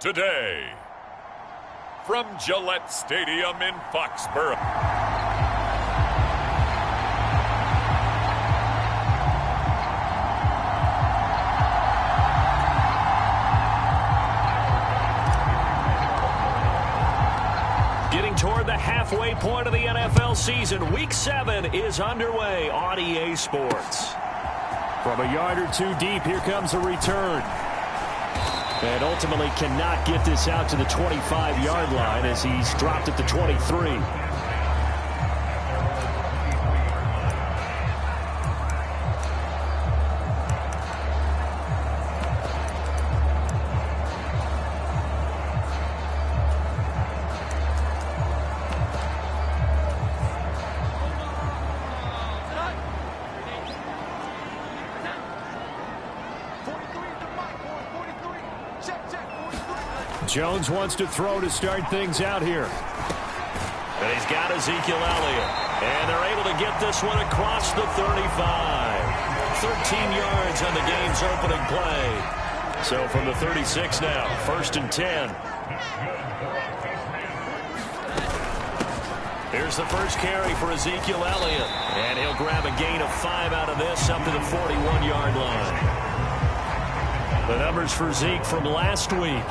today. From Gillette Stadium in Foxborough. Getting toward the halfway point of the NFL season, Week 7 is underway on EA Sports. From a yard or two deep, here comes a return. And ultimately cannot get this out to the 25-yard line as he's dropped at the 23. Jones wants to throw to start things out here. And he's got Ezekiel Elliott. And they're able to get this one across the 35. 13 yards on the game's opening play. So from the 36 now, 1st and 10. Here's the first carry for Ezekiel Elliott. And he'll grab a gain of 5 out of this up to the 41-yard line. The numbers for Zeke from last week.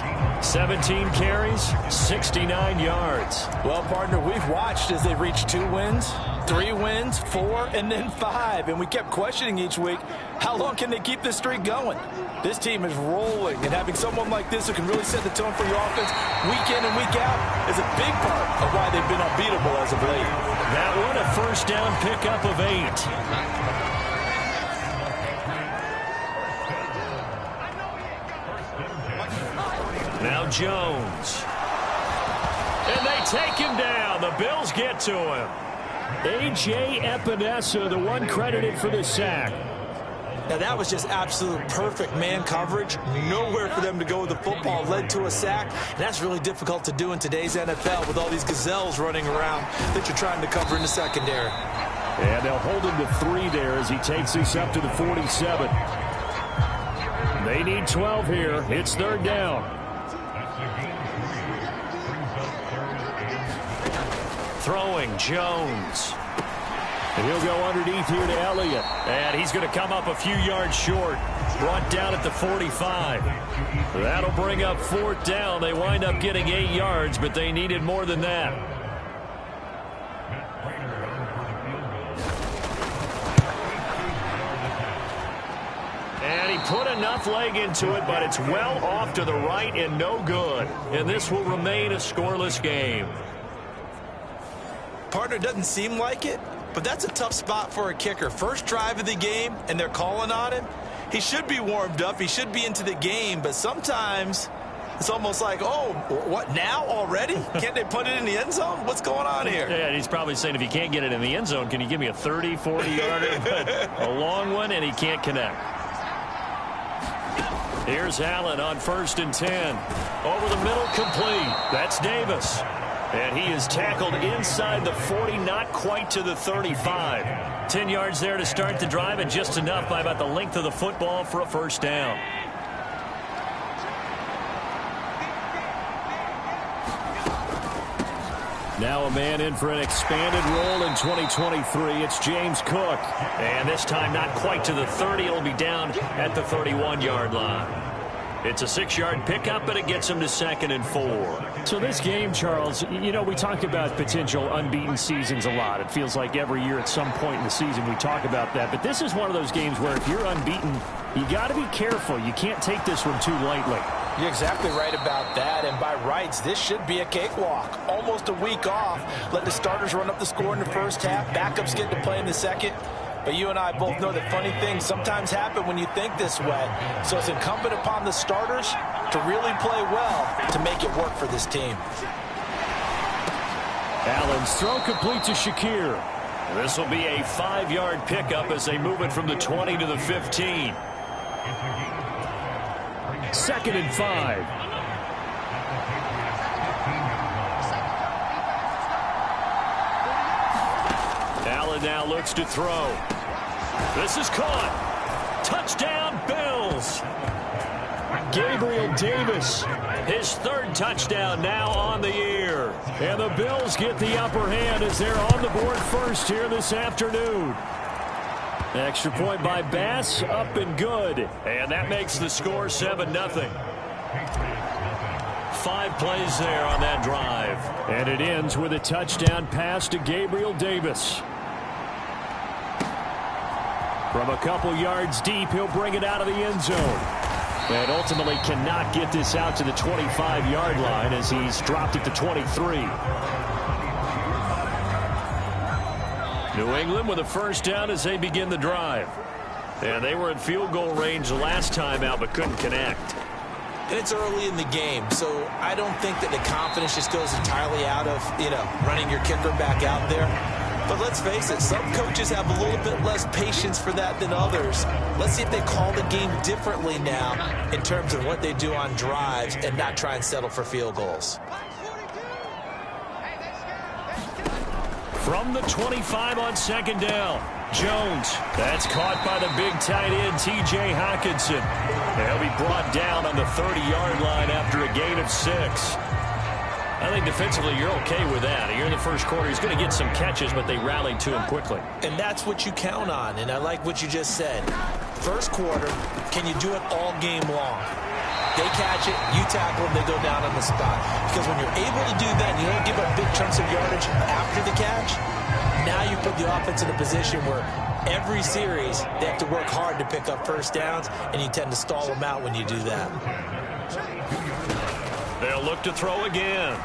17 carries, 69 yards. Well, partner, we've watched as they reached 2 wins, 3 wins, 4, and then 5. And we kept questioning each week, how long can they keep this streak going? This team is rolling, and having someone like this who can really set the tone for your offense week in and week out is a big part of why they've been unbeatable as of late. That one a first down pickup of 8. Now Jones. And they take him down. The Bills get to him. A.J. Epinesa, the one credited for the sack. Now, that was just absolute perfect man coverage. Nowhere for them to go with the football. Led to a sack. And that's really difficult to do in today's NFL with all these gazelles running around that you're trying to cover in the secondary. And they'll hold him to 3 there as he takes this up to the 47. They need 12 here. It's 3rd down. Throwing Jones. And he'll go underneath here to Elliott. And he's going to come up a few yards short. Brought down at the 45. That'll bring up 4th down. They wind up getting 8 yards, but they needed more than that. And he put enough leg into it, but it's well off to the right and no good. And this will remain a scoreless game. Partner, doesn't seem like it, but that's a tough spot for a kicker. First drive of the game, and they're calling on him. He should be warmed up. He should be into the game, but sometimes it's almost like, oh, what, now already? Can't they put it in the end zone? What's going on here? Yeah, and he's probably saying, if you can't get it in the end zone, can you give me a 30, 40-yarder? But a long one, and he can't connect. Here's Allen on 1st and 10. Over the middle, complete. That's Davis. And he is tackled inside the 40, not quite to the 35. 10 yards there to start the drive, and just enough by about the length of the football for a first down. Now a man in for an expanded role in 2023. It's James Cook. And this time not quite to the 30. It'll be down at the 31-yard line. It's a 6-yard pickup, but it gets him to 2nd and 4. So this game, Charles, you know, we talk about potential unbeaten seasons a lot. It feels like every year at some point in the season we talk about that. But this is one of those games where if you're unbeaten, you got to be careful. You can't take this one too lightly. You're exactly right about that, and by rights, this should be a cakewalk. Almost a week off. Let the starters run up the score in the first half. Backups get to play in the second. But you and I both know that funny things sometimes happen when you think this way. So it's incumbent upon the starters to really play well to make it work for this team. Allen's throw complete to Shakir. This will be a 5-yard pickup as they move it from the 20 to the 15. 2nd and 5. Allen now looks to throw. This is caught. Touchdown, Bills. Gabriel Davis. His third touchdown now on the year. And the Bills get the upper hand as they're on the board first here this afternoon. Extra point by Bass, up and good. And that makes the score 7-0. 5 plays there on that drive. And it ends with a touchdown pass to Gabriel Davis. From a couple yards deep, he'll bring it out of the end zone. And ultimately cannot get this out to the 25-yard line as he's dropped it to 23. New England with a first down as they begin the drive. And they were in field goal range the last time out but couldn't connect. And it's early in the game, so I don't think that the confidence just goes entirely out of, running your kicker back out there. But let's face it, some coaches have a little bit less patience for that than others. Let's see if they call the game differently now in terms of what they do on drives and not try and settle for field goals. From the 25 on second down, Jones. That's caught by the big tight end, T.J. Hockenson. They'll be brought down on the 30-yard line after a gain of 6. I think defensively you're okay with that. Here in the first quarter, he's going to get some catches, but they rallied to him quickly. And that's what you count on, and I like what you just said. First quarter, can you do it all game long? They catch it, you tackle them, they go down on the spot. Because when you're able to do that, and you don't give up big chunks of yardage after the catch, now you put the offense in a position where every series they have to work hard to pick up first downs, and you tend to stall them out when you do that. They'll look to throw again.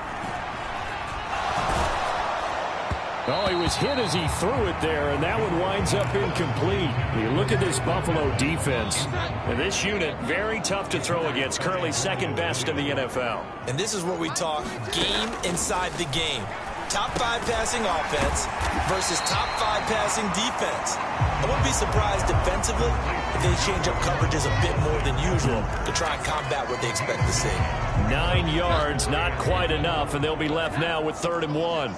Oh, he was hit as he threw it there, and that one winds up incomplete. You look at this Buffalo defense. And this unit, very tough to throw against, currently second best in the NFL. And this is where we talk game inside the game. Top 5 passing offense versus top 5 passing defense. I wouldn't be surprised defensively if they change up coverages a bit more than usual to try and combat what they expect to see. 9 yards, not quite enough, and they'll be left now with 3rd and 1.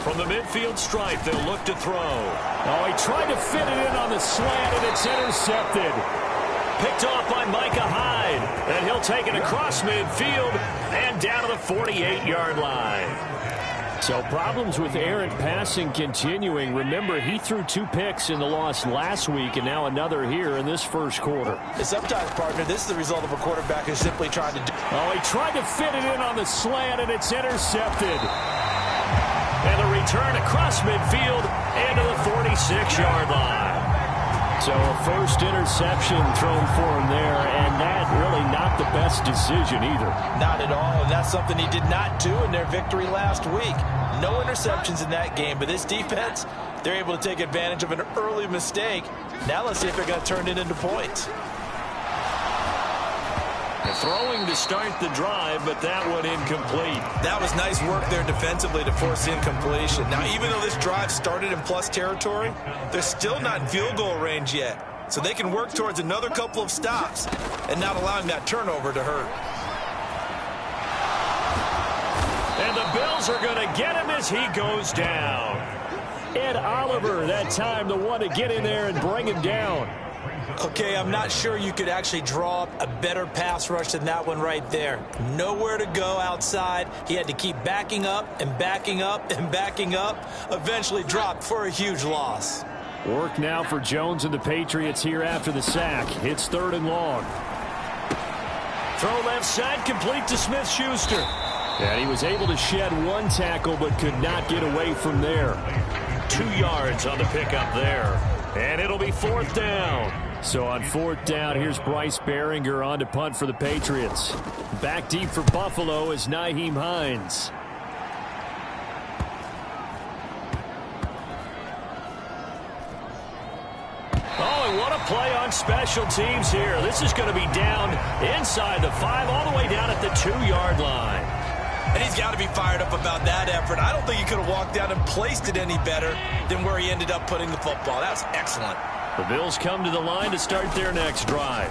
From the midfield stripe, they'll look to throw. Oh, he tried to fit it in on the slant, and it's intercepted. Picked off by Micah Hyde. And he'll take it across midfield and down to the 48-yard line. So problems with errant passing continuing. Remember, he threw 2 picks in the loss last week, and now another here in this first quarter. And sometimes, partner, this is the result of a quarterback who's simply trying to do... Oh, he tried to fit it in on the slant, and it's intercepted. And the return across midfield and to the 46-yard line. So a first interception thrown for him there, and that really not the best decision either. Not at all, and that's something he did not do in their victory last week. No interceptions in that game, but this defense, they're able to take advantage of an early mistake. Now let's see if they're going to turn it into points. Throwing to start the drive, but that one incomplete. That was nice work there defensively to force incompletion. Now, even though this drive started in plus territory, they're still not in field goal range yet. So they can work towards another couple of stops and not allowing that turnover to hurt. And the Bills are going to get him as he goes down. Ed Oliver, that time, the one to get in there and bring him down. Okay, I'm not sure you could actually draw up a better pass rush than that one right there. Nowhere to go outside. He had to keep backing up and backing up and backing up. Eventually dropped for a huge loss. Work now for Jones and the Patriots here after the sack. It's 3rd and long. Throw left side, complete to Smith-Schuster. And he was able to shed 1 tackle but could not get away from there. 2 yards on the pickup there. And it'll be 4th down. So on 4th down, here's Bryce Behringer on to punt for the Patriots. Back deep for Buffalo is Nyheim Hines. Oh, and what a play on special teams here. This is going to be down inside the 5, all the way down at the 2-yard line. And he's got to be fired up about that effort. I don't think he could have walked down and placed it any better than where he ended up putting the football. That was excellent. The Bills come to the line to start their next drive.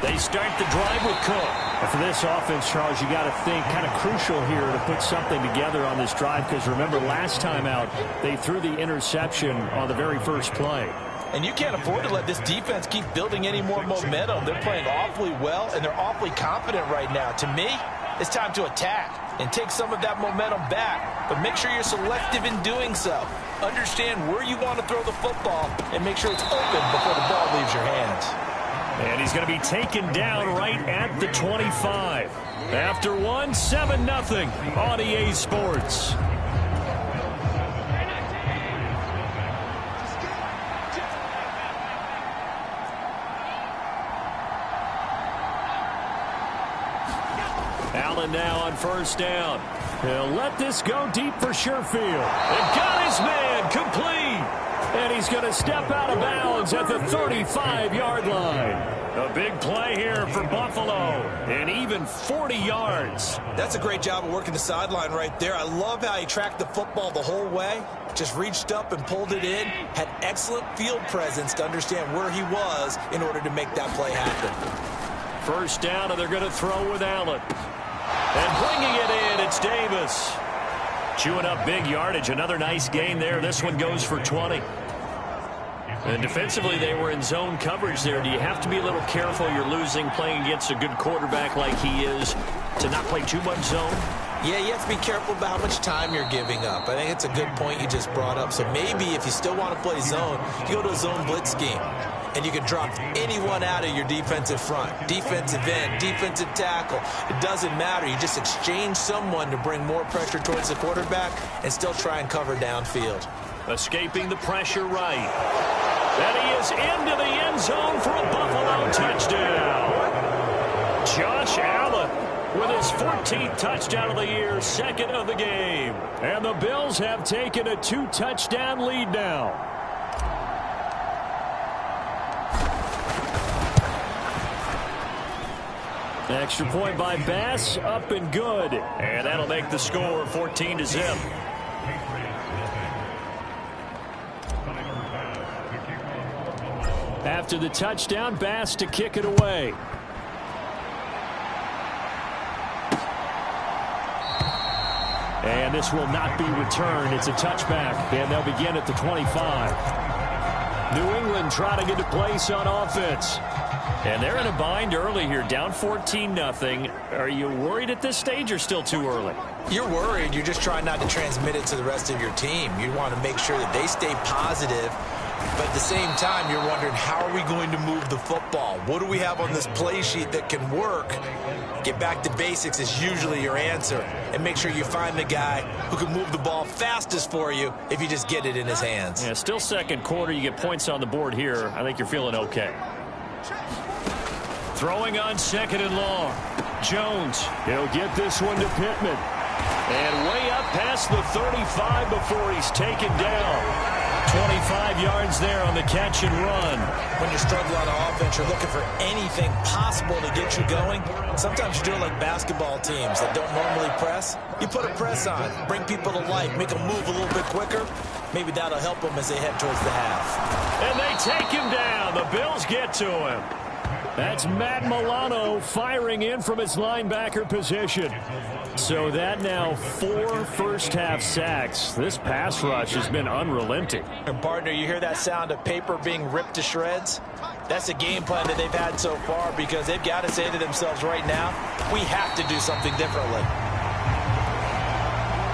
They start the drive with Cook. And for this offense, Charles, you got to think kind of crucial here to put something together on this drive, because remember last time out, they threw the interception on the very first play. And you can't afford to let this defense keep building any more momentum. They're playing awfully well, and they're awfully confident right now. To me, it's time to attack and take some of that momentum back. But make sure you're selective in doing so. Understand where you want to throw the football and make sure it's open before the ball leaves your hands. And he's going to be taken down right at the 25. After one, 7-0 on EA Sports. Allen now on first down. He'll let this go deep for Sherfield. And got his man complete. And he's going to step out of bounds at the 35-yard line. A big play here for Buffalo. And even 40 yards. That's a great job of working the sideline right there. I love how he tracked the football the whole way. Just reached up and pulled it in. Had excellent field presence to understand where he was in order to make that play happen. First down, and they're going to throw with Allen. And bringing it in, it's Davis. Chewing up big yardage. Another nice gain there. This one goes for 20. And defensively, they were in zone coverage there. Do you have to be a little careful? You're losing playing against a good quarterback like he is to not play too much zone? Yeah, you have to be careful about how much time you're giving up. I think it's a good point you just brought up. So maybe if you still want to play zone, you go to a zone blitz scheme. And you can drop anyone out of your defensive front. Defensive end, defensive tackle. It doesn't matter. You just exchange someone to bring more pressure towards the quarterback and still try and cover downfield. Escaping the pressure right. And he is into the end zone for a Buffalo touchdown. Josh Allen with his 14th touchdown of the year, second of the game. And the Bills have taken a 2-touchdown lead now. Extra point by Bass, up and good. And that'll make the score 14-0. After the touchdown, Bass to kick it away. And this will not be returned. It's a touchback, and they'll begin at the 25. New England trying to get to place on offense. And they're in a bind early here, down 14-0. Are you worried at this stage or still too early? You're worried. You're just trying not to transmit it to the rest of your team. You want to make sure that they stay positive. But at the same time, you're wondering, how are we going to move the football? What do we have on this play sheet that can work? Get back to basics is usually your answer. And make sure you find the guy who can move the ball fastest for you if you just get it in his hands. Yeah, still second quarter. You get points on the board here. I think you're feeling okay. Throwing on second and long. Jones. He'll get this one to Pittman. And way up past the 35 before he's taken down. 25 yards there on the catch and run. When you struggle on offense, you're looking for anything possible to get you going. Sometimes you do it like basketball teams that don't normally press. You put a press on, bring people to life, make them move a little bit quicker. Maybe that'll help them as they head towards the half. And they take him down. The Bills get to him. That's Matt Milano firing in from his linebacker position. So that now 4 first-half sacks. This pass rush has been unrelenting. And, partner, you hear that sound of paper being ripped to shreds? That's the game plan that they've had so far because they've got to say to themselves right now, we have to do something differently.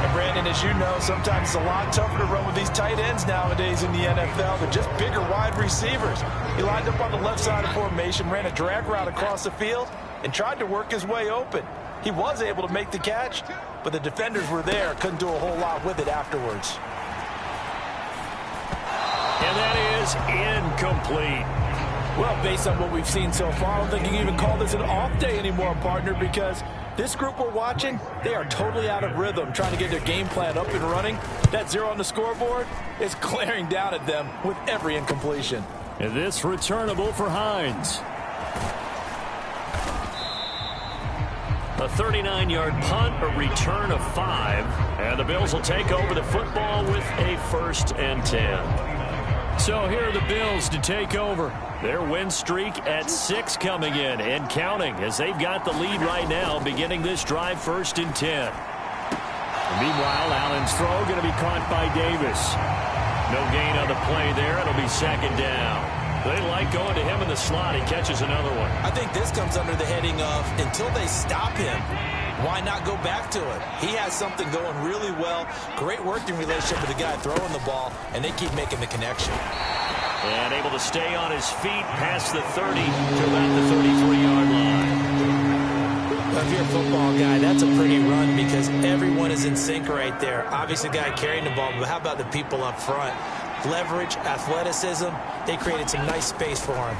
And, Brandon, as you know, sometimes it's a lot tougher to run with these tight ends nowadays in the NFL. They're just bigger wide receivers. He lined up on the left side of formation, ran a drag route across the field, and tried to work his way open. He was able to make the catch, but the defenders were there, couldn't do a whole lot with it afterwards. And that is incomplete. Well, based on what we've seen so far, I don't think you can even call this an off day anymore, partner, because this group we're watching, they are totally out of rhythm, trying to get their game plan up and running. That 0 on the scoreboard is glaring down at them with every incompletion. And this returnable for Hines. A 39-yard punt, a return of 5. And the Bills will take over the football with a 1st and 10. So here are the Bills to take over. Their win streak at 6 coming in and counting as they've got the lead right now beginning this drive 1st and 10. Meanwhile, Allen's throw going to be caught by Davis. No gain on the play there. It'll be second down. They like going to him in the slot. He catches another one. I think this comes under the heading of until they stop him, why not go back to it? He has something going really well. Great working relationship with the guy throwing the ball, and they keep making the connection. And able to stay on his feet past the 30 to about the 33-yard line. Well, if you're a football guy, that's a pretty run because everyone is in sync right there. Obviously, the guy carrying the ball, but how about the people up front? Leverage, athleticism, they created some nice space for him.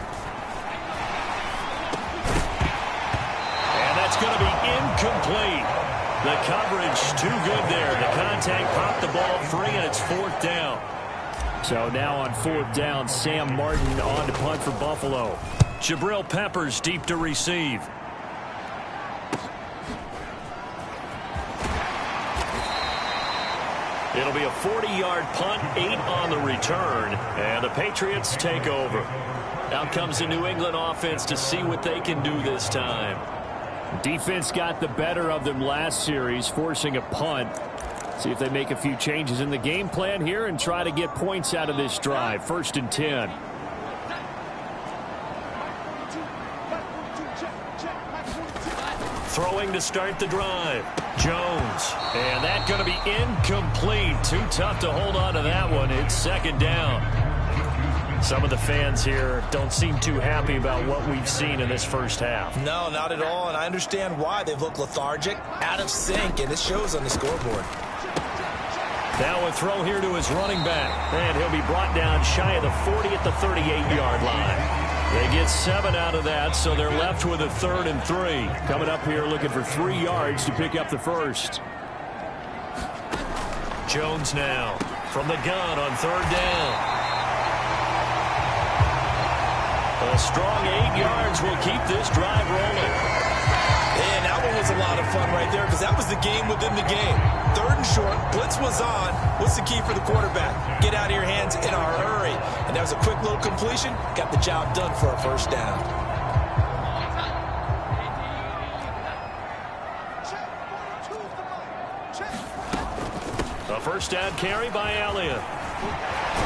And that's going to be incomplete. The coverage too good there. The contact popped the ball free, and it's fourth down. So now on fourth down, Sam Martin on to punt for Buffalo. Jabril Peppers deep to receive. It'll be a 40-yard punt, 8 on the return, and the Patriots take over. Out comes the New England offense to see what they can do this time. Defense got the better of them last series, forcing a punt. See if they make a few changes in the game plan here and try to get points out of this drive. 1st and 10. Throwing to start the drive. Jones. And that's going to be incomplete. Too tough to hold on to that one. It's second down. Some of the fans here don't seem too happy about what we've seen in this first half. No, not at all, and I understand why. They've looked lethargic, out of sync, and it shows on the scoreboard. Now a throw here to his running back. And he'll be brought down shy of the 40 at the 38-yard line. They get 7 out of that, so they're left with a 3rd and 3. Coming up here looking for 3 yards to pick up the first. Jones now from the gun on 3rd down. A strong 8 yards will keep this drive rolling. And that one was a lot of fun right there because that was the game within the game. 3rd and short, blitz was on. What's the key for the quarterback? Get out of your hands in a hurry. And that was a quick little completion. Got the job done for a first down. A first down carry by Elliott.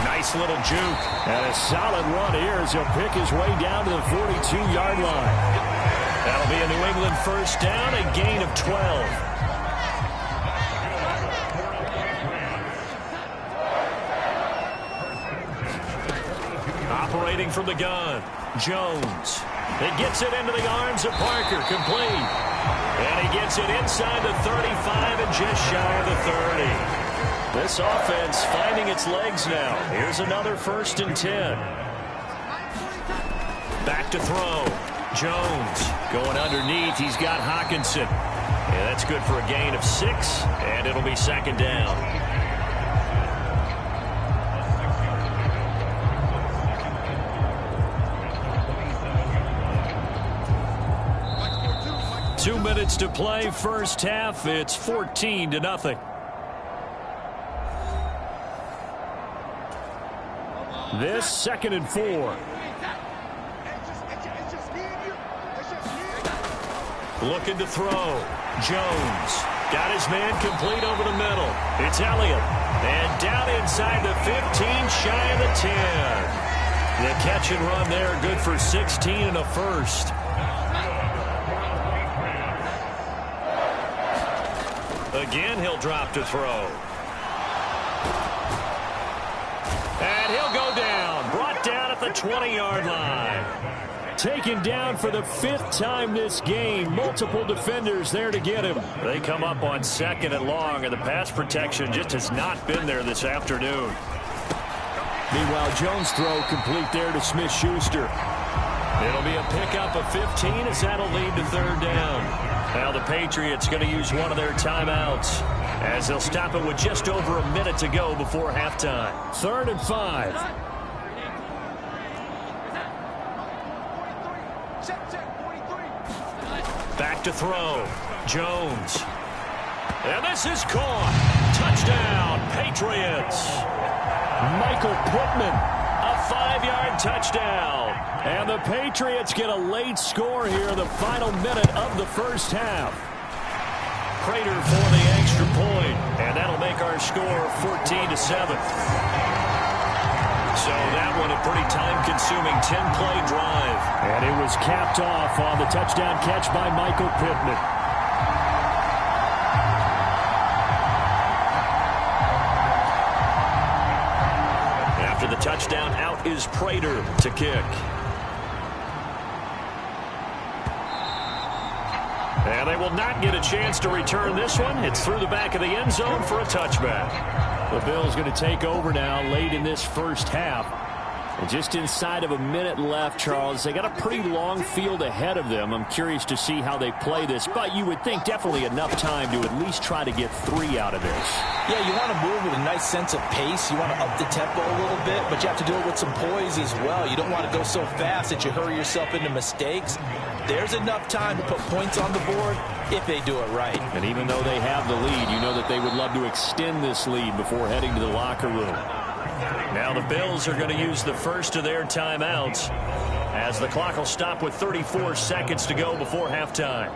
Nice little juke. And a solid run here as he'll pick his way down to the 42-yard line. That'll be a New England first down, a gain of 12. Operating from the gun, Jones. It gets it into the arms of Parker, complete. And he gets it inside the 35 and just shy of the 30. This offense finding its legs now. Here's another 1st and 10. Back to throw. Jones going underneath. He's got Hockenson. And that's good for a gain of 6. And it'll be second down. Two minutes to play. First half. It's 14-0. This 2nd and 4. Looking to throw. Jones got his man complete over the middle. It's Elliott. And down inside the 15, shy of the 10. The catch and run there, good for 16 and a first. Again, he'll drop to throw. And he'll go down. Brought down at the 20-yard line. Taken down for the 5th time this game. Multiple defenders there to get him. They come up on 2nd and long, and the pass protection just has not been there this afternoon. Meanwhile, Jones' throw complete there to Smith-Schuster. It'll be a pickup of 15 as that'll lead to 3rd down. Now the Patriots going to use one of their timeouts as they'll stop it with just over a minute to go before halftime. 3rd and 5. Back to throw. Jones. And this is caught. Touchdown, Patriots. Michael Pittman. A 5-yard touchdown. And the Patriots get a late score here in the final minute of the first half. Prater for the extra point, and that'll make our score 14-7. So that one a pretty time-consuming 10-play drive. And it was capped off on the touchdown catch by Michael Pittman. After the touchdown, out is Prater to kick. And they will not get a chance to return this one. It's through the back of the end zone for a touchback. The Bills going to take over now late in this first half. And just inside of a minute left, Charles, they got a pretty long field ahead of them. I'm curious to see how they play this, but you would think definitely enough time to at least try to get 3 out of this. Yeah, you want to move with a nice sense of pace. You want to up the tempo a little bit, but you have to do it with some poise as well. You don't want to go so fast that you hurry yourself into mistakes. There's enough time to put points on the board if they do it right. And even though they have the lead, you know that they would love to extend this lead before heading to the locker room. Now the Bills are going to use the first of their timeouts as the clock will stop with 34 seconds to go before halftime.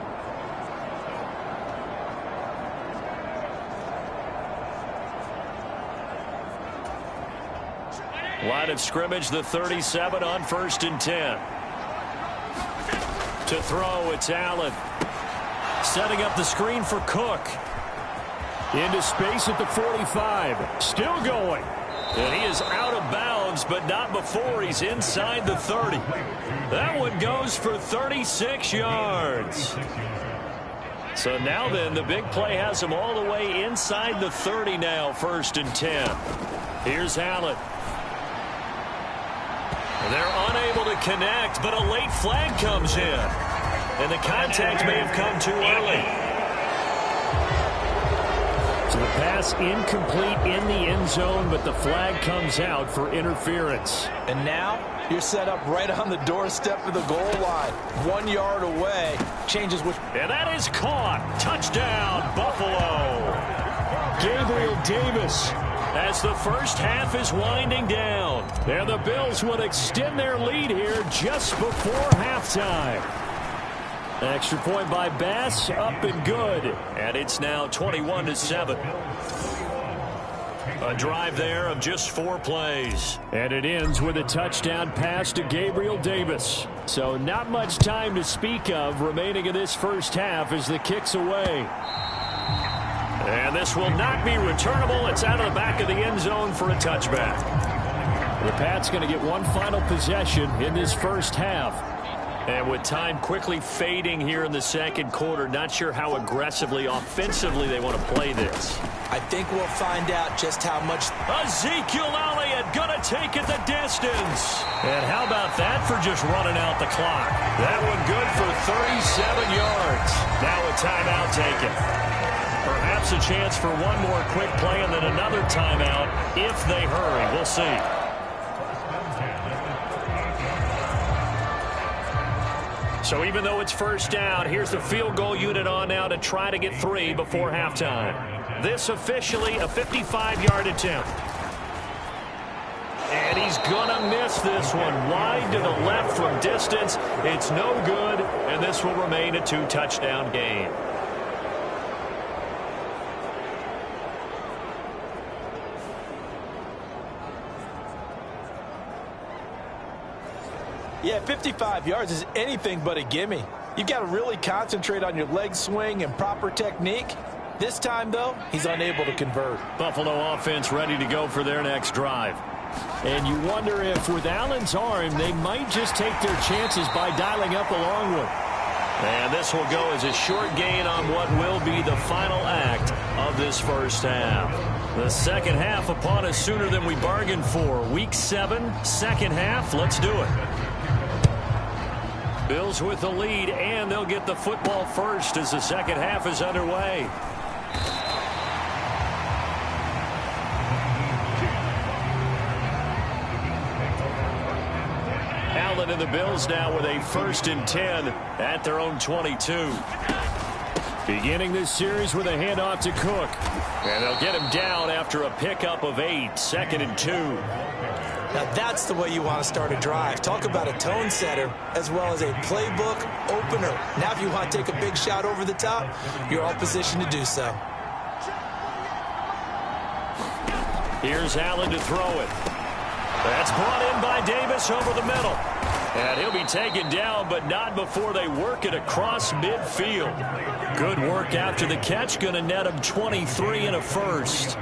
Line of scrimmage, the 37 on 1st and 10. To throw, it's Allen. Setting up the screen for Cook. Into space at the 45. Still going. And he is out of bounds, but not before he's inside the 30. That one goes for 36 yards. So now then, the big play has him all the way inside the 30 now, 1st and 10. Here's Allen. They're unable to connect, but a late flag comes in. And the contact may have come too early. So the pass incomplete in the end zone, but the flag comes out for interference. And now you're set up right on the doorstep of the goal line. 1 yard away. Changes which. And that is caught. Touchdown, Buffalo. Gabriel Davis. As the first half is winding down. And the Bills would extend their lead here just before halftime. Extra point by Bass, up and good. And it's now 21-7. A drive there of just 4 plays. And it ends with a touchdown pass to Gabriel Davis. So not much time to speak of remaining in this first half as the kick's away. And this will not be returnable. It's out of the back of the end zone for a touchback. The Pats going to get one final possession in this first half. And with time quickly fading here in the second quarter, not sure how aggressively, offensively they want to play this. I think we'll find out just how much. Ezekiel Elliott going to take it the distance. And how about that for just running out the clock? That one good for 37 yards. Now a timeout taken. Perhaps a chance for one more quick play and then another timeout if they hurry. We'll see. So even though it's first down, here's the field goal unit on now to try to get 3 before halftime. This officially a 55-yard attempt. And he's going to miss this one wide to the left from distance. It's no good, and this will remain a 2-touchdown game. Yeah, 55 yards is anything but a gimme. You've got to really concentrate on your leg swing and proper technique. This time, though, he's unable to convert. Buffalo offense ready to go for their next drive. And you wonder if with Allen's arm, they might just take their chances by dialing up a long one. And this will go as a short gain on what will be the final act of this first half. The second half upon us sooner than we bargained for. Week 7, second half. Let's do it. Bills with the lead, and they'll get the football first as the second half is underway. Allen and the Bills now with a 1st and 10 at their own 22. Beginning this series with a handoff to Cook. And they'll get him down after a pickup of 8, 2nd and 2. Now that's the way you want to start a drive. Talk about a tone setter as well as a playbook opener. Now if you want to take a big shot over the top, you're all positioned to do so. Here's Allen to throw it. That's brought in by Davis over the middle. And he'll be taken down, but not before they work it across midfield. Good work after the catch. Going to net him 23 and a first.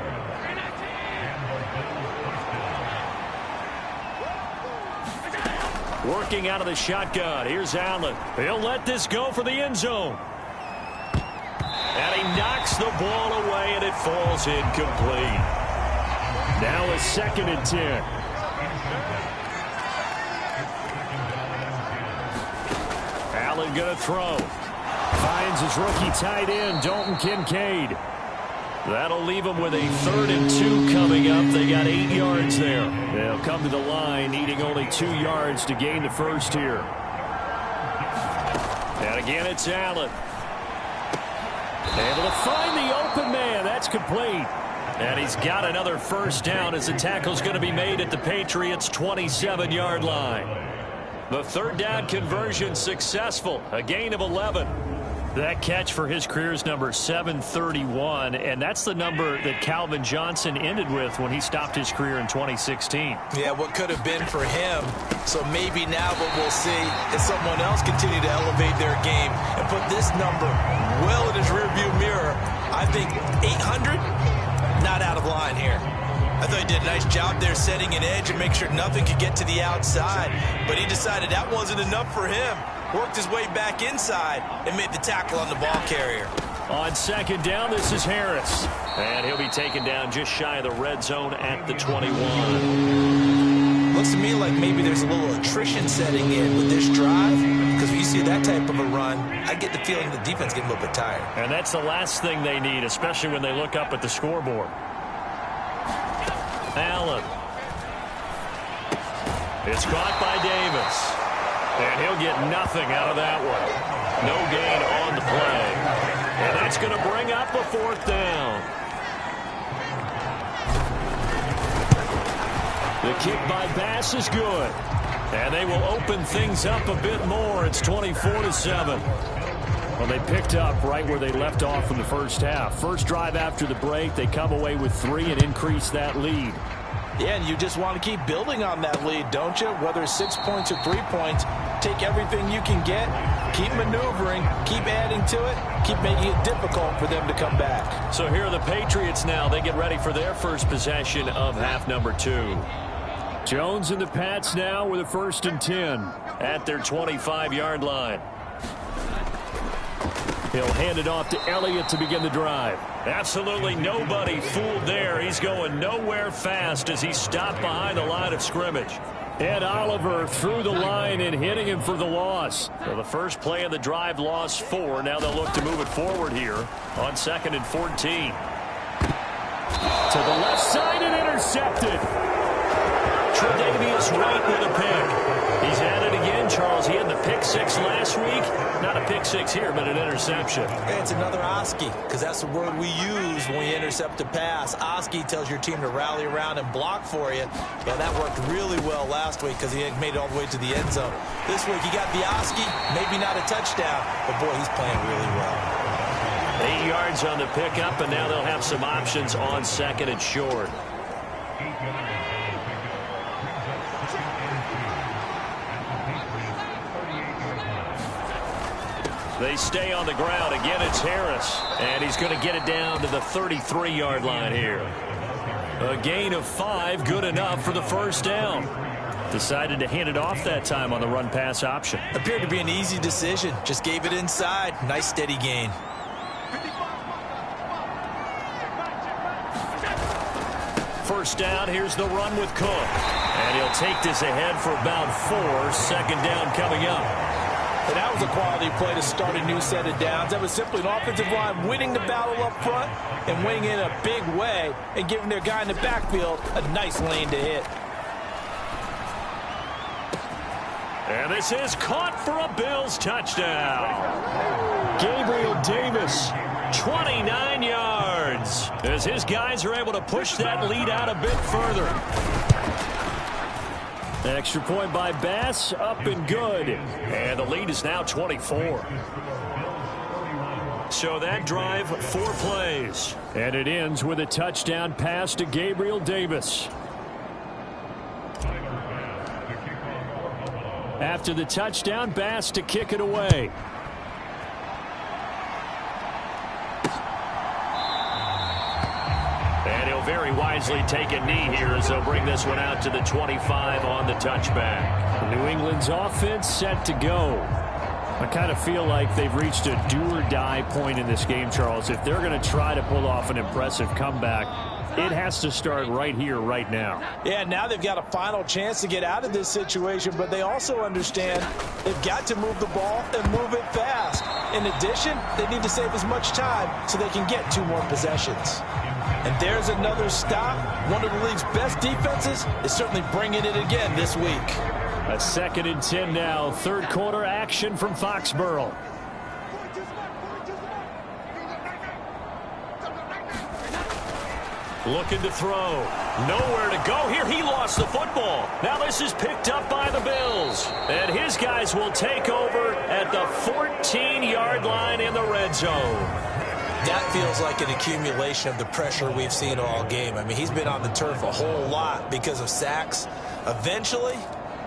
Working out of the shotgun. Here's Allen. He'll let this go for the end zone. And he knocks the ball away, and it falls incomplete. Now a 2nd and 10. Allen going to throw. Finds his rookie tight end, Dalton Kincaid. That'll leave him with a 3rd and 2 coming up. They got 8 yards there. They'll come to the line, needing only 2 yards to gain the first here. And again, it's Allen. Able to find the open man. That's complete. And he's got another first down as the tackle's going to be made at the Patriots' 27-yard line. The 3rd down conversion successful. A gain of 11. That catch for his career is number 731, and that's the number that Calvin Johnson ended with when he stopped his career in 2016. Yeah, what could have been for him. So maybe now what we'll see is someone else continue to elevate their game and put this number well in his rearview mirror. I think 800, not out of line here. I thought he did a nice job there setting an edge and make sure nothing could get to the outside, but he decided that wasn't enough for him. Worked his way back inside and made the tackle on the ball carrier. On 2nd down, this is Harris. And he'll be taken down just shy of the red zone at the 21. Looks to me like maybe there's a little attrition setting in with this drive, because when you see that type of a run, I get the feeling the defense getting a little bit tired. And that's the last thing they need, especially when they look up at the scoreboard. Allen. It's caught by Davis. And he'll get nothing out of that one. No gain on the play. And that's going to bring up a 4th down. The kick by Bass is good. And they will open things up a bit more. It's 24-7. Well, they picked up right where they left off in the first half. First drive after the break, they come away with 3 and increase that lead. Yeah, and you just want to keep building on that lead, don't you? Whether it's 6 points or 3 points, take everything you can get, keep maneuvering, keep adding to it, keep making it difficult for them to come back. So here are the Patriots now. They get ready for their first possession of half number 2. Jones and the Pats now with a 1st and 10. At their 25-yard line. He'll hand it off to Elliott to begin the drive. Absolutely nobody fooled there. He's going nowhere fast as he stopped behind the line of scrimmage. Ed Oliver through the line and hitting him for the loss. So the first play of the drive lost 4. Now they'll look to move it forward here on 2nd and 14. To the left side and intercepted. Tre'Davious White with a pick. He's at it again, Charles. He had the pick 6 last week. Not a pick 6 here, but an interception. Hey, it's another Oski, because that's the word we use when we intercept a pass. Oski tells your team to rally around and block for you. Yeah, that worked really well last week because he made it all the way to the end zone. This week he got the Oski, maybe not a touchdown, but boy, he's playing really well. 8 yards on the pickup, and now they'll have some options on 2nd and short. They stay on the ground. Again, it's Harris. And he's going to get it down to the 33-yard line here. A gain of 5, good enough for the first down. Decided to hand it off that time on the run-pass option. Appeared to be an easy decision. Just gave it inside. Nice, steady gain. First down, here's the run with Cook. And he'll take this ahead for about 4. 2nd down coming up. And that was a quality play to start a new set of downs. That was simply an offensive line winning the battle up front and winning in a big way and giving their guy in the backfield a nice lane to hit. And this is caught for a Bills touchdown. Gabriel Davis. 29 yards as his guys are able to push that lead out a bit further. Extra point by Bass, up and good. And the lead is now 24. So that drive, 4 plays. And it ends with a touchdown pass to Gabriel Davis. After the touchdown, Bass to kick it away. And he'll very wisely take a knee here as they'll bring this one out to the 25 on the touchback. New England's offense set to go. I kind of feel like they've reached a do-or-die point in this game, Charles. If they're going to try to pull off an impressive comeback, it has to start right here, right now. Yeah, now they've got a final chance to get out of this situation, but they also understand they've got to move the ball and move it fast. In addition, they need to save as much time so they can get 2 more possessions. And there's another stop. One of the league's best defenses is certainly bringing it again this week. A 2nd and 10 now. Third quarter action from Foxborough. Looking to throw. Nowhere to go here. He lost the football. Now this is picked up by the Bills. And his guys will take over at the 14-yard line in the red zone. That feels like an accumulation of the pressure we've seen all game. I mean, he's been on the turf a whole lot because of sacks. Eventually,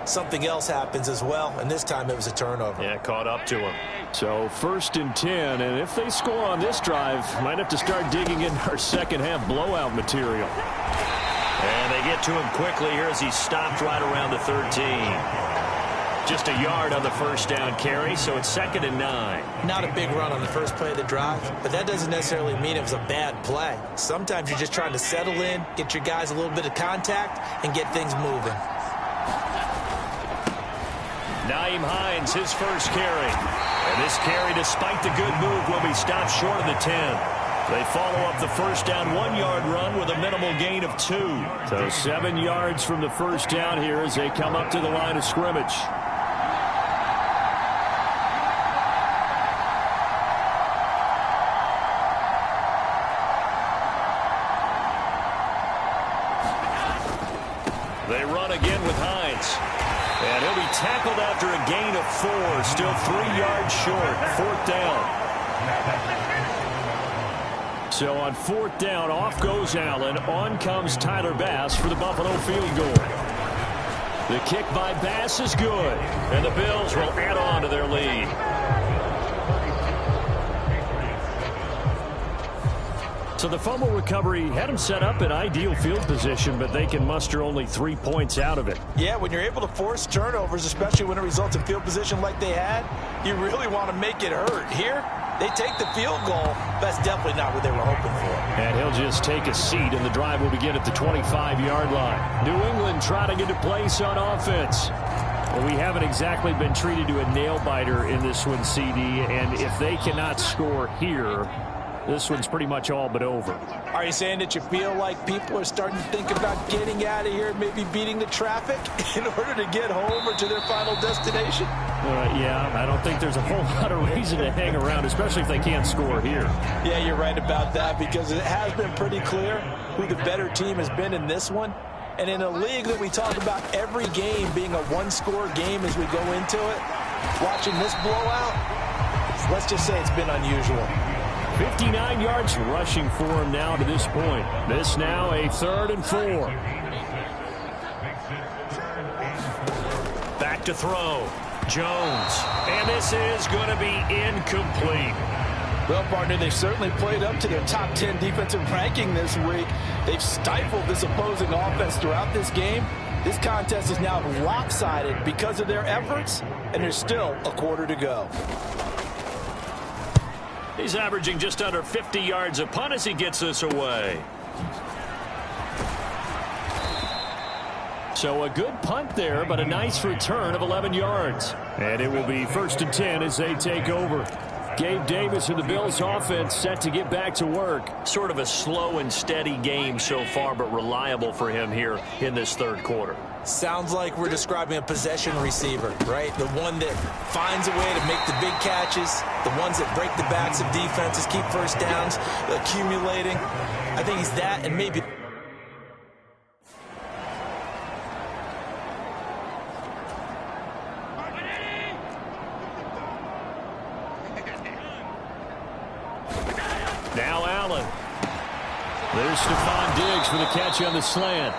something else happens as well, and this time it was a turnover. Yeah, caught up to him. So 1st and 10, and if they score on this drive, might have to start digging in our second-half blowout material. And they get to him quickly here as he stopped right around the 13. Just a yard on the first down carry, so it's 2nd and 9. Not a big run on the first play of the drive, but that doesn't necessarily mean it was a bad play. Sometimes you're just trying to settle in, get your guys a little bit of contact, and get things moving. Nyheim Hines, his first carry. And this carry, despite the good move, will be stopped short of the 10. They follow up the first down 1-yard run with a minimal gain of 2. So 7 yards from the first down here as they come up to the line of scrimmage. They run again with Hines. And he'll be tackled after a gain of 4. Still 3 yards short. 4th down. So on 4th down, off goes Allen. On comes Tyler Bass for the Buffalo field goal. The kick by Bass is good. And the Bills will add on to their lead. So the fumble recovery had them set up in ideal field position, but they can muster only 3 points out of it. Yeah, when you're able to force turnovers, especially when it results in field position like they had, you really want to make it hurt. Here, they take the field goal. That's definitely not what they were hoping for. And he'll just take a seat, and the drive will begin at the 25-yard line. New England trying to get a place on offense. Well, we haven't exactly been treated to a nail-biter in this one, CD, and if they cannot score here, this one's pretty much all but over. Are you saying that you feel like people are starting to think about getting out of here, maybe beating the traffic in order to get home or to their final destination? Yeah, I don't think there's a whole lot of reason to hang around, especially if they can't score here. Yeah, you're right about that, because it has been pretty clear who the better team has been in this one. And in a league that we talk about every game being a one-score game as we go into it, watching this blowout, let's just say it's been unusual. 59 yards rushing for him now to this point. This now a 3rd and 4. Back to throw. Jones. And this is going to be incomplete. Well, partner, they've certainly played up to their top 10 defensive ranking this week. They've stifled this opposing offense throughout this game. This contest is now lopsided because of their efforts, and there's still a quarter to go. He's averaging just under 50 yards a punt as he gets this away. So a good punt there, but a nice return of 11 yards. And it will be 1st and 10 as they take over. Gabe Davis and the Bills offense set to get back to work. Sort of a slow and steady game so far, but reliable for him here in this 3rd quarter. Sounds like we're describing a possession receiver, right? The one that finds a way to make the big catches, the ones that break the backs of defenses, keep first downs, accumulating. I think he's that, and maybe... Now Allen. There's Stephon Diggs for the catch on the slant.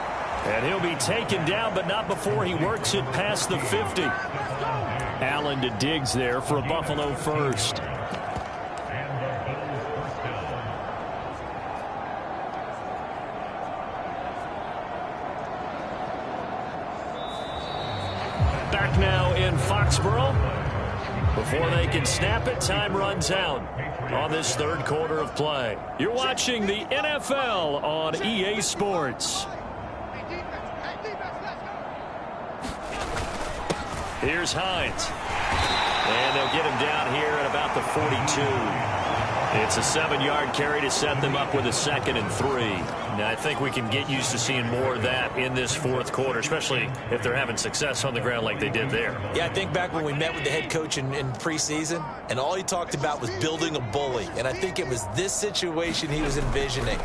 And he'll be taken down, but not before he works it past the 50. Allen to Diggs there for a Buffalo first. Back now in Foxborough. Before they can snap it, time runs out on this third quarter of play. You're watching the NFL on EA Sports. Here's Hines. And they'll get him down here at about the 42. It's a 7-yard carry to set them up with a 2nd and 3. Now, I think we can get used to seeing more of that in this fourth quarter, especially if they're having success on the ground like they did there. Yeah, I think back when we met with the head coach in preseason, and all he talked about was building a bully. And I think it was this situation he was envisioning.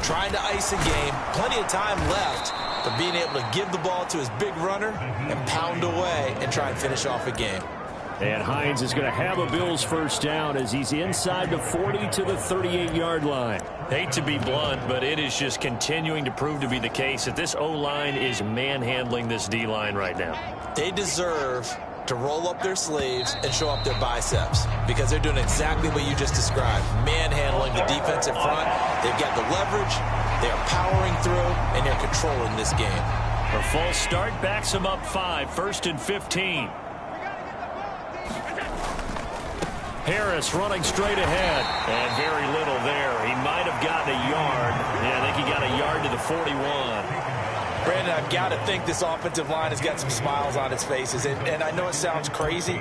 Trying to ice a game, plenty of time left, but being able to give the ball to his big runner and pound away and try and finish off a game. And Hines is going to have a Bills first down as he's inside the 40 to the 38-yard line. Hate to be blunt, but it is just continuing to prove to be the case that this O-line is manhandling this D-line right now. They deserve to roll up their sleeves and show up their biceps because they're doing exactly what you just described, manhandling the defensive front. They've got the leverage, they're powering through, and they're controlling this game. A false start backs them up 5, 1st and 15. Harris running straight ahead, and very little there. He might have gotten a yard. Yeah, I think he got a yard to the 41. Brandon, I've got to think this offensive line has got some smiles on its faces, and I know it sounds crazy,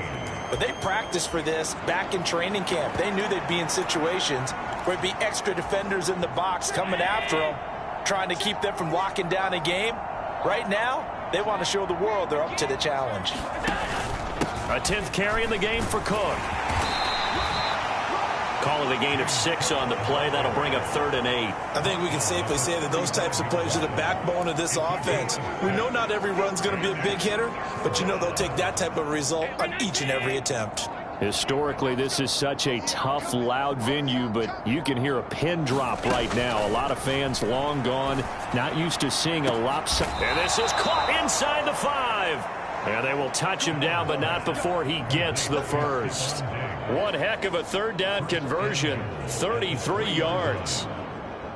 but they practiced for this back in training camp. They knew they'd be in situations where it'd be extra defenders in the box coming after them, trying to keep them from locking down a game. Right now, they want to show the world they're up to the challenge. A 10th carry in the game for Cook. Call it a gain of 6 on the play. That'll bring up 3rd and 8. I think we can safely say that those types of plays are the backbone of this offense. We know not every run's going to be a big hitter, but you know they'll take that type of result on each and every attempt. Historically, this is such a tough, loud venue, but you can hear a pin drop right now. A lot of fans long gone, not used to seeing a lopsided. And this is caught inside the 5. And they will touch him down, but not before he gets the first. One heck of a third down conversion, 33 yards.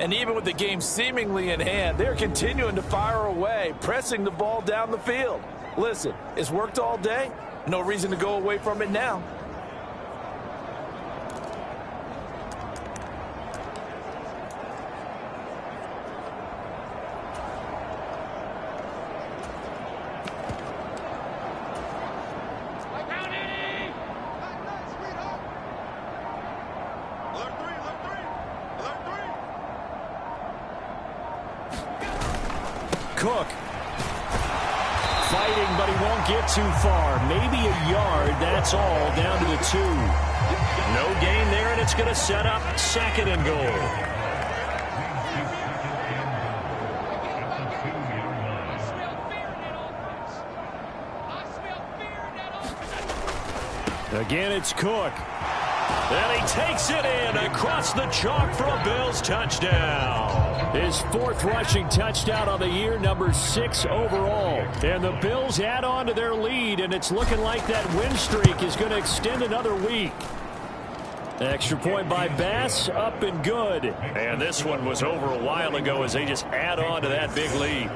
And even with the game seemingly in hand, they're continuing to fire away, pressing the ball down the field. Listen, it's worked all day. No reason to go away from it now. Cook fighting, but he won't get too far. Maybe a yard, that's all, down to the 2. No gain there, and it's going to set up 2nd and goal. Again, it's Cook. And he takes it in across the chalk for a Bills touchdown. His 4th rushing touchdown on the year, number 6 overall. And the Bills add on to their lead, and it's looking like that win streak is going to extend another week. Extra point by Bass, up and good. And this one was over a while ago as they just add on to that big lead.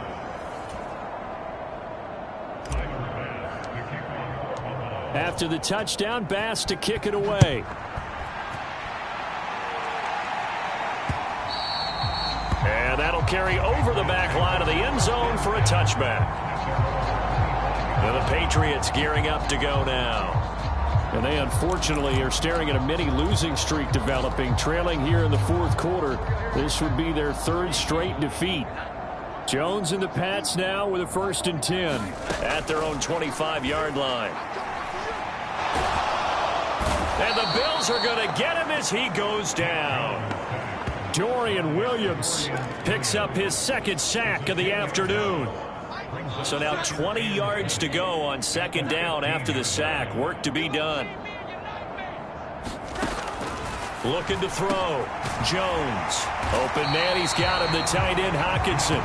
After the touchdown, Bass to kick it away. And that'll carry over the back line of the end zone for a touchback. And the Patriots gearing up to go now. And they unfortunately are staring at a mini losing streak developing, trailing here in the 4th quarter. This would be their 3rd straight defeat. Jones and the Pats now with a 1st and 10. At their own 25-yard line. And the Bills are going to get him as he goes down. Dorian Williams picks up his 2nd sack of the afternoon. So now 20 yards to go on 2nd down after the sack. Work to be done. Looking to throw. Jones. Open man. He's got him. The tight end, Hockenson.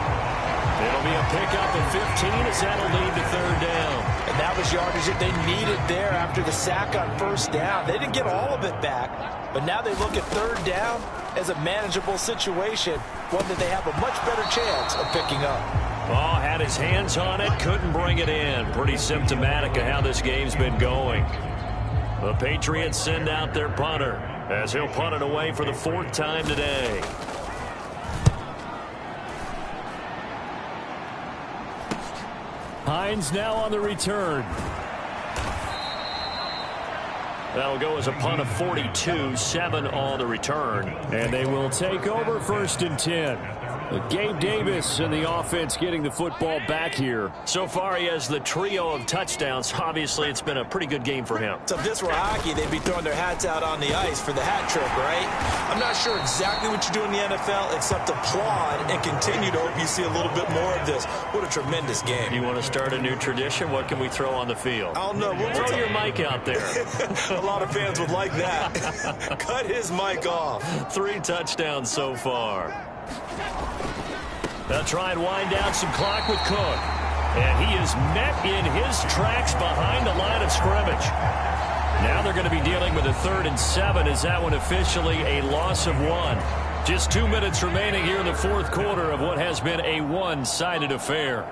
It'll be a pickup of 15 as that'll lead to third down. And that was yardage that they needed there after the sack on first down. They didn't get all of it back, but now they look at third down as a manageable situation, one that they have a much better chance of picking up. Oh, had his hands on it, couldn't bring it in. Pretty symptomatic of how this game's been going. The Patriots send out their punter as he'll punt it away for the 4th time today. Hines now on the return. That'll go as a punt of 42, 7 on the return. And they will take over 1st and 10. Gabe Davis and the offense getting the football back here. So far, he has the trio of touchdowns. Obviously, it's been a pretty good game for him. So if this were hockey, they'd be throwing their hats out on the ice for the hat trick, right? I'm not sure exactly what you do in the NFL except applaud and continue to hope you see a little bit more of this. What a tremendous game. You want to start a new tradition? What can we throw on the field? I don't know. We'll throw your mic out there. A lot of fans would like that. Cut his mic off. 3 touchdowns so far. They'll try and wind down some clock with Cook. And he is met in his tracks behind the line of scrimmage. Now they're going to be dealing with a 3rd and 7 as that one officially a loss of 1. Just 2 minutes remaining here in the 4th quarter of what has been a one-sided affair.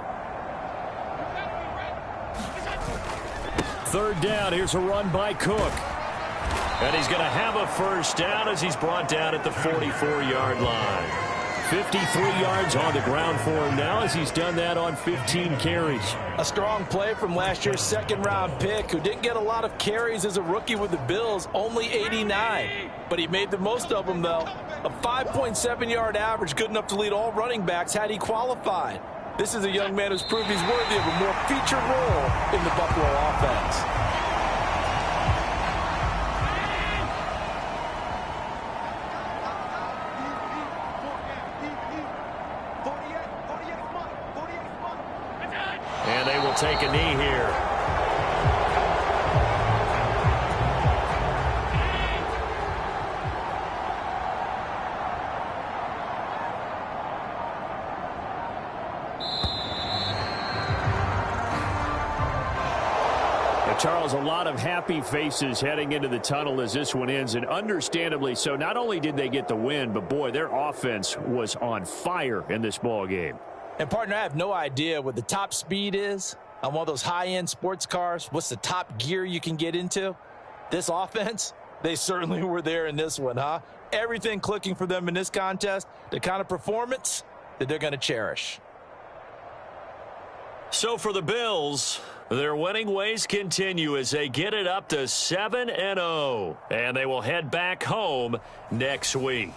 3rd down. Here's a run by Cook. And he's going to have a 1st down as he's brought down at the 44-yard line. 53 yards on the ground for him now as he's done that on 15 carries. A strong play from last year's 2nd-round pick who didn't get a lot of carries as a rookie with the Bills, only 89. But he made the most of them, though. A 5.7-yard average, good enough to lead all running backs had he qualified. This is a young man who's proved he's worthy of a more featured role in the Buffalo offense. And they will take a knee here. Charles, a lot of happy faces heading into the tunnel as this one ends, and understandably so. Not only did they get the win, but boy, their offense was on fire in this ball game. And, partner, I have no idea what the top speed is on one of those high-end sports cars. What's the top gear you can get into? This offense, they certainly were there in this one, huh? Everything clicking for them in this contest, the kind of performance that they're going to cherish. So for the Bills, their winning ways continue as they get it up to 7-0, and they will head back home next week.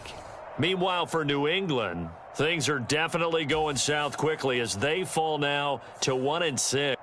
Meanwhile, for New England, things are definitely going south quickly as they fall now to 1-6.